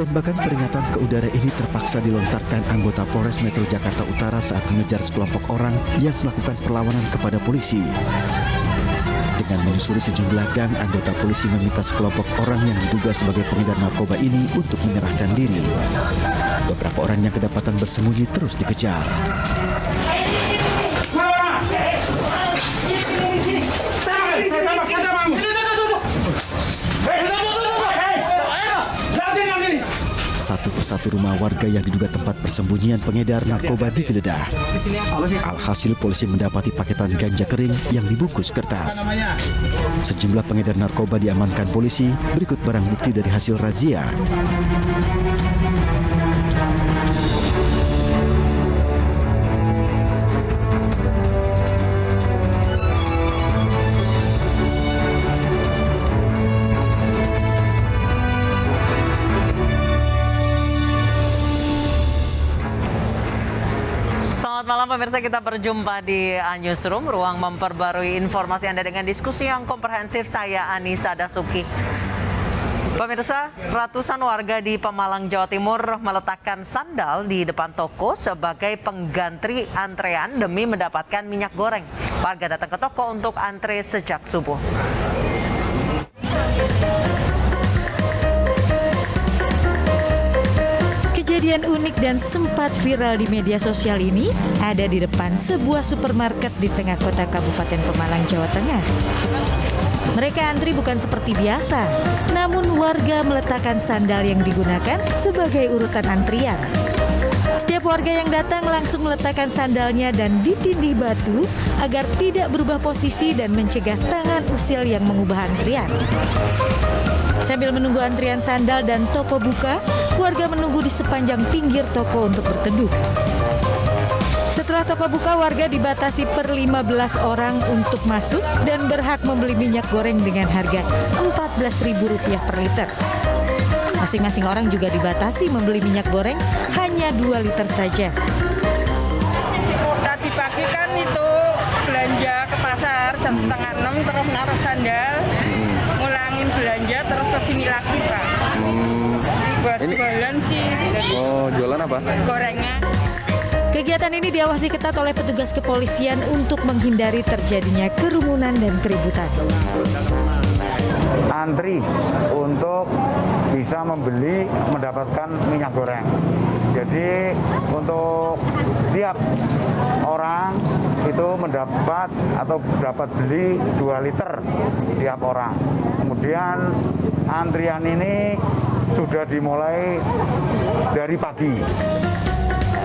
Tembakan peringatan ke udara ini terpaksa dilontarkan anggota Polres Metro Jakarta Utara saat mengejar sekelompok orang yang melakukan perlawanan kepada polisi. Dengan menyusuri sejumlah gang, anggota polisi meminta sekelompok orang yang diduga sebagai pengedar narkoba ini untuk menyerahkan diri. Beberapa orang yang kedapatan bersembunyi terus dikejar. Satu persatu rumah warga yang diduga tempat persembunyian pengedar narkoba digeledah. Alhasil polisi mendapati paketan ganja kering yang dibungkus kertas. Sejumlah pengedar narkoba diamankan polisi, berikut barang bukti dari hasil razia. Selamat malam pemirsa, kita berjumpa di Newsroom, ruang memperbarui informasi Anda dengan diskusi yang komprehensif. Saya Anissa Dasuki. Pemirsa, ratusan warga di Pemalang, Jawa Timur meletakkan sandal di depan toko sebagai pengganti antrean demi mendapatkan minyak goreng. Warga datang ke toko untuk antre sejak subuh. Kejadian unik dan sempat viral di media sosial ini ada di depan sebuah supermarket di tengah kota Kabupaten Pemalang, Jawa Tengah. Mereka antri bukan seperti biasa, namun warga meletakkan sandal yang digunakan sebagai urutan antrian. Setiap warga yang datang langsung meletakkan sandalnya dan ditindih batu agar tidak berubah posisi dan mencegah tangan usil yang mengubah antrian. Sambil menunggu antrian sandal dan toko buka, warga menunggu di sepanjang pinggir toko untuk berteduh. Setelah toko buka, warga dibatasi per 15 orang untuk masuk dan berhak membeli minyak goreng dengan harga Rp14.000 per liter. Masing-masing orang juga dibatasi membeli minyak goreng hanya 2 liter saja. Tadi pagi kan itu belanja ke pasar jam setengah 6 terus naruh sandal, ngulangin belanja terus kesini lagi Pak. Buat jualan sih. Oh, jualan apa? Gorengan. Kegiatan ini diawasi ketat oleh petugas kepolisian untuk menghindari terjadinya kerumunan dan keributan. Antri untuk bisa membeli mendapatkan minyak goreng. Jadi untuk tiap orang itu mendapat atau dapat beli 2 liter tiap orang. Kemudian antrian ini sudah dimulai dari pagi.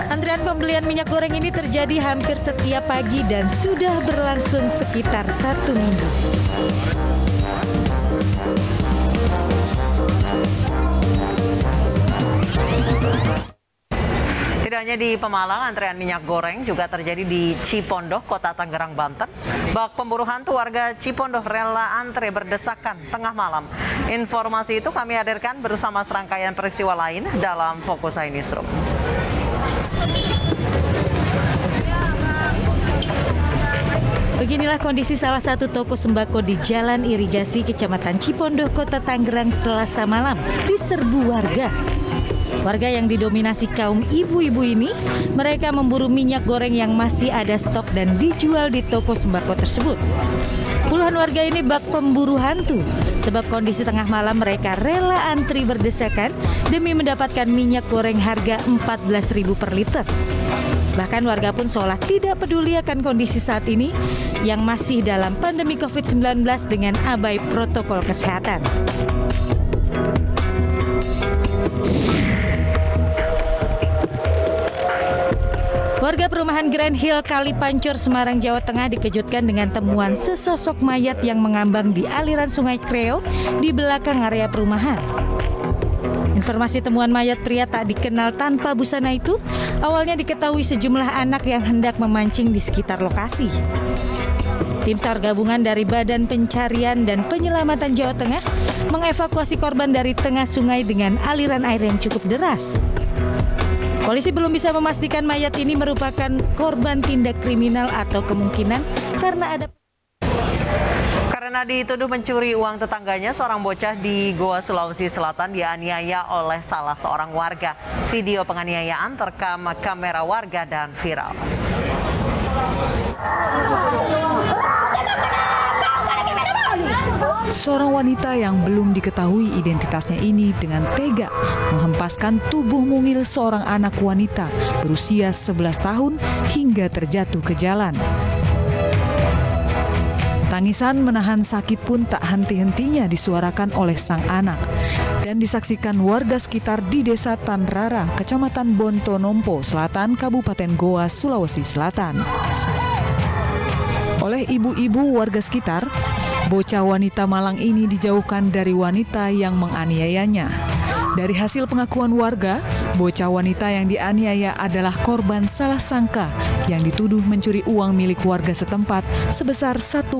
Antrian pembelian minyak goreng ini terjadi hampir setiap pagi dan sudah berlangsung sekitar 1 minggu. Tidak hanya di Pemalang, antrean minyak goreng juga terjadi di Cipondoh, Kota Tangerang, Banten. Bak pemburu hantu warga Cipondoh rela antre berdesakan tengah malam. Informasi itu kami hadirkan bersama serangkaian peristiwa lain dalam Fokus Newsroom. Beginilah kondisi salah satu toko sembako di Jalan Irigasi, Kecamatan Cipondoh, Kota Tangerang, Selasa malam, diserbu warga. Warga yang didominasi kaum ibu-ibu ini, mereka memburu minyak goreng yang masih ada stok dan dijual di toko sembako tersebut. Puluhan warga ini bak pemburu hantu, sebab kondisi tengah malam mereka rela antri berdesakan demi mendapatkan minyak goreng harga Rp14.000 per liter. Bahkan warga pun seolah tidak peduli akan kondisi saat ini yang masih dalam pandemi COVID-19 dengan abai protokol kesehatan. Warga perumahan Grand Hill Kalipancur, Semarang, Jawa Tengah dikejutkan dengan temuan sesosok mayat yang mengambang di aliran Sungai Kreo di belakang area perumahan. Informasi temuan mayat pria tak dikenal tanpa busana itu awalnya diketahui sejumlah anak yang hendak memancing di sekitar lokasi. Tim SAR gabungan dari Badan Pencarian dan Penyelamatan Jawa Tengah mengevakuasi korban dari tengah sungai dengan aliran air yang cukup deras. Polisi belum bisa memastikan mayat ini merupakan korban tindak kriminal atau kemungkinan karena Karena dituduh mencuri uang tetangganya, seorang bocah di Goa, Sulawesi Selatan dianiaya oleh salah seorang warga. Video penganiayaan terekam kamera warga dan viral. Seorang wanita yang belum diketahui identitasnya ini dengan tega menghempaskan tubuh mungil seorang anak wanita berusia 11 tahun hingga terjatuh ke jalan. Tangisan menahan sakit pun tak henti-hentinya disuarakan oleh sang anak dan disaksikan warga sekitar di Desa Tanrara, Kecamatan Bontonompo Selatan, Kabupaten Goa, Sulawesi Selatan. Oleh ibu-ibu warga sekitar, bocah wanita malang ini dijauhkan dari wanita yang menganiayanya. Dari hasil pengakuan warga, bocah wanita yang dianiaya adalah korban salah sangka yang dituduh mencuri uang milik warga setempat sebesar 1,2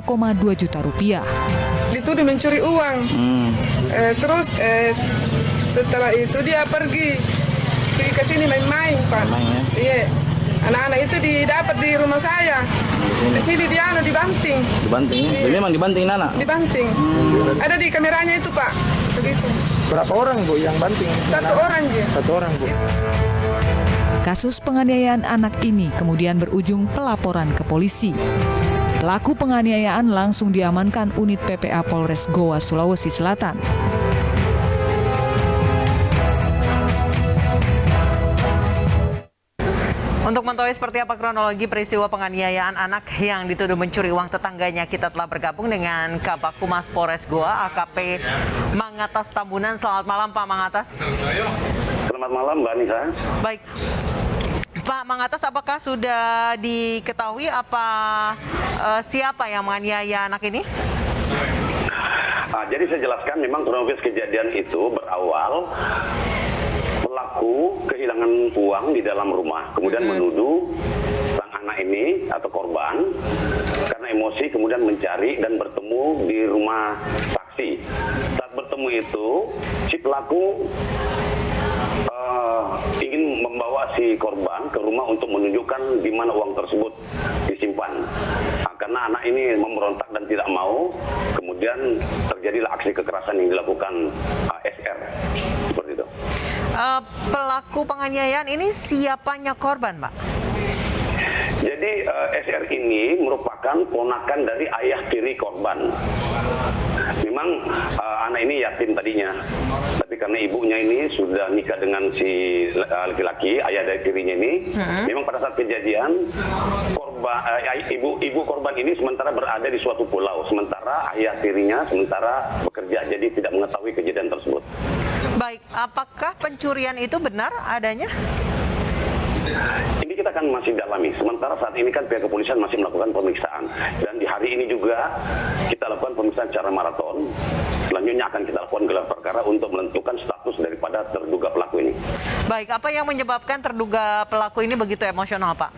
juta rupiah. Dituduh mencuri uang. Terus setelah itu dia pergi ke sini main-main, Pak. Iya. Anak-anak itu didapat di rumah saya. Di sini dia dibanting. Dibanting? Jadi memang dibanting anak? Dibanting. Ada di kameranya itu, Pak. Begitu. Berapa orang, Bu, yang banting? Satu orang aja. Satu orang, Bu. Kasus penganiayaan anak ini kemudian berujung pelaporan ke polisi. Pelaku penganiayaan langsung diamankan unit PPA Polres Goa, Sulawesi Selatan. Untuk mengetahui seperti apa kronologi peristiwa penganiayaan anak yang dituduh mencuri uang tetangganya, kita telah bergabung dengan Kabak Humas Polres Goa, AKP Mangatas Tambunan. Selamat malam, Pak Mangatas. Selamat malam, Mbak Nisa. Baik, Pak Mangatas, apakah sudah diketahui siapa yang menganiaya anak ini? Jadi saya jelaskan, memang kronologis kejadian itu berawal pelaku kehilangan uang di dalam rumah, kemudian menuduh sang anak ini atau korban karena emosi, kemudian mencari dan bertemu di rumah saksi. Saat bertemu itu, si pelaku ingin membawa si korban ke rumah untuk menunjukkan di mana uang tersebut disimpan. Karena anak ini memberontak dan tidak mau, kemudian terjadilah aksi kekerasan yang dilakukan SR. Seperti itu. Pelaku penganiayaan ini siapanya korban, Pak? Jadi SR ini merupakan ponakan dari ayah tiri korban. Memang anak ini yatim tadinya, tapi karena ibunya ini sudah nikah dengan si laki-laki, ayah dari tirinya ini, memang pada saat kejadian ibu korban ini sementara berada di suatu pulau, sementara ayah tirinya sementara bekerja, jadi tidak mengetahui kejadian tersebut. Baik, apakah pencurian itu benar adanya? Ini kita akan masih dalami. Sementara saat ini kan pihak kepolisian masih melakukan pemeriksaan. Dan di hari ini juga kita lakukan pemeriksaan secara maraton. Selanjutnya akan kita lakukan gelar perkara untuk menentukan status daripada terduga pelaku ini. Baik, apa yang menyebabkan terduga pelaku ini begitu emosional, Pak?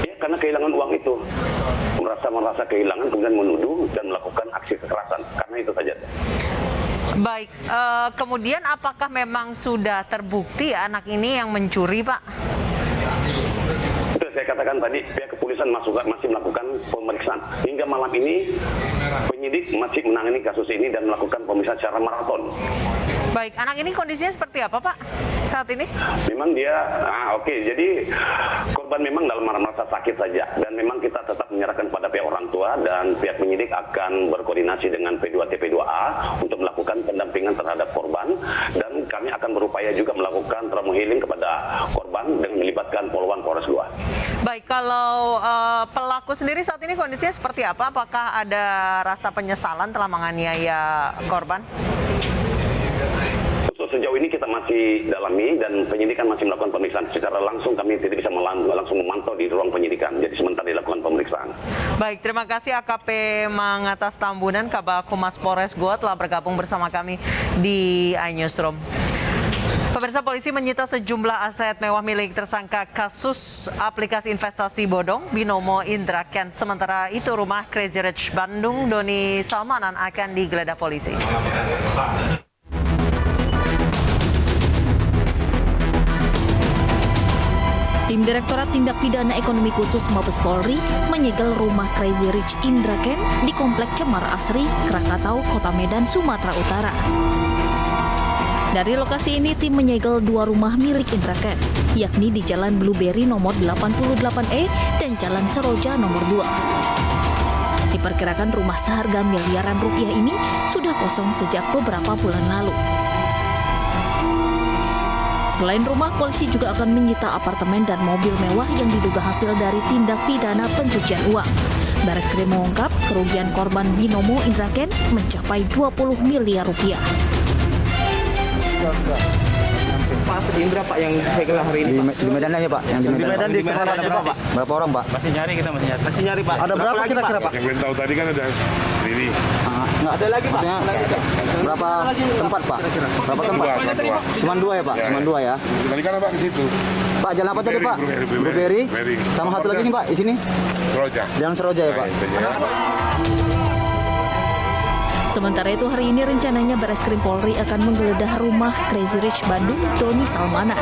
Ya, karena kehilangan uang itu. Merasa kehilangan, kemudian menuduh dan melakukan aksi kekerasan. Karena itu saja. Baik, kemudian apakah memang sudah terbukti anak ini yang mencuri, Pak? Itu saya katakan tadi, pihak kepolisian masih melakukan pemeriksaan. Hingga malam ini, penyidik masih menangani kasus ini dan melakukan pemeriksaan secara maraton. Baik, anak ini kondisinya seperti apa, Pak, saat ini? Memang dia, jadi korban memang dalam merasa sakit saja. Dan memang kita tetap menyerahkan pada pihak orang tua dan pihak penyidik akan berkoordinasi dengan P2TP2A untuk melakukan pendampingan terhadap korban. Dan kami akan berupaya juga melakukan trauma healing kepada korban dengan melibatkan Polwan Polres Goa. Baik, kalau pelaku sendiri saat ini kondisinya seperti apa? Apakah ada rasa penyesalan telah menganiaya korban? Sejauh ini kita masih dalami dan penyidikan masih melakukan pemeriksaan. Secara langsung kami tidak bisa langsung memantau di ruang penyidikan. Jadi sementara dilakukan pemeriksaan. Baik, terima kasih AKP Mangatas Tambunan, Kabak Humas Polres Goa telah bergabung bersama kami di iNewsroom. Pemirsa, polisi menyita sejumlah aset mewah milik tersangka kasus aplikasi investasi bodong Binomo Indra Kent. Sementara itu rumah Crazy Rich Bandung Doni Salmanan akan digeledah polisi. Tim Direktorat Tindak Pidana Ekonomi Khusus Mabes Polri menyegel rumah Crazy Rich Indra Ken di Komplek Cemar Asri, Krakatau, Kota Medan, Sumatera Utara. Dari lokasi ini, tim menyegel 2 rumah milik Indra Kents, yakni di Jalan Blueberry nomor 88E dan Jalan Seroja nomor 2. Diperkirakan rumah seharga miliaran rupiah ini sudah kosong sejak beberapa bulan lalu. Selain rumah, polisi juga akan menyita apartemen dan mobil mewah yang diduga hasil dari tindak pidana pencucian uang. Bareskrim mengungkap kerugian korban binomo Indra Kents mencapai 20 miliar rupiah. Pak Indra Pak yang segel hari ini Di Medan aja Pak, yang di Medan. di Medan ada berapa Pak? Berapa orang Pak? Masih nyari Pak. Ada berapa lagi, kira-kira Pak? Yang belum tahu tadi kan ada ini. Nggak Ada lagi Pak. Maksudnya, berapa tempat Pak? Berapa tempat? Dua. Cuman 2 ya Pak? Cuman 2 ya. Tadi kan Pak ke situ. Pak, jalan apa tadi Pak? Blueberry. Blueberry. Sama satu lagi nih Pak, di sini. Seroja. Jalan Seroja ya Pak. Nah, itu ya. Sementara itu hari ini rencananya Bareskrim Polri akan menggeledah rumah Crazy Rich Bandung Doni Salmanan.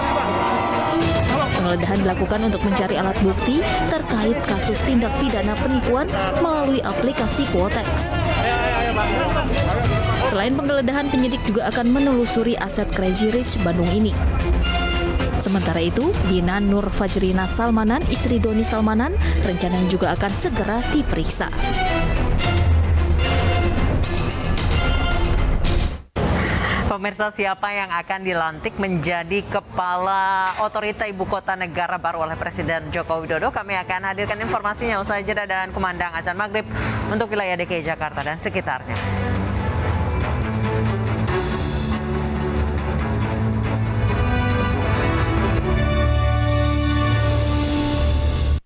Penggeledahan dilakukan untuk mencari alat bukti terkait kasus tindak pidana penipuan melalui aplikasi Quotex. Selain penggeledahan, penyidik juga akan menelusuri aset Crazy Rich Bandung ini. Sementara itu, Dina Nur Fajrina Salmanan, istri Doni Salmanan, rencananya juga akan segera diperiksa. Pemirsa, siapa yang akan dilantik menjadi Kepala Otorita Ibu Kota Negara baru oleh Presiden Joko Widodo? Kami akan hadirkan informasinya usai jeda dan kumandang azan maghrib untuk wilayah DKI Jakarta dan sekitarnya.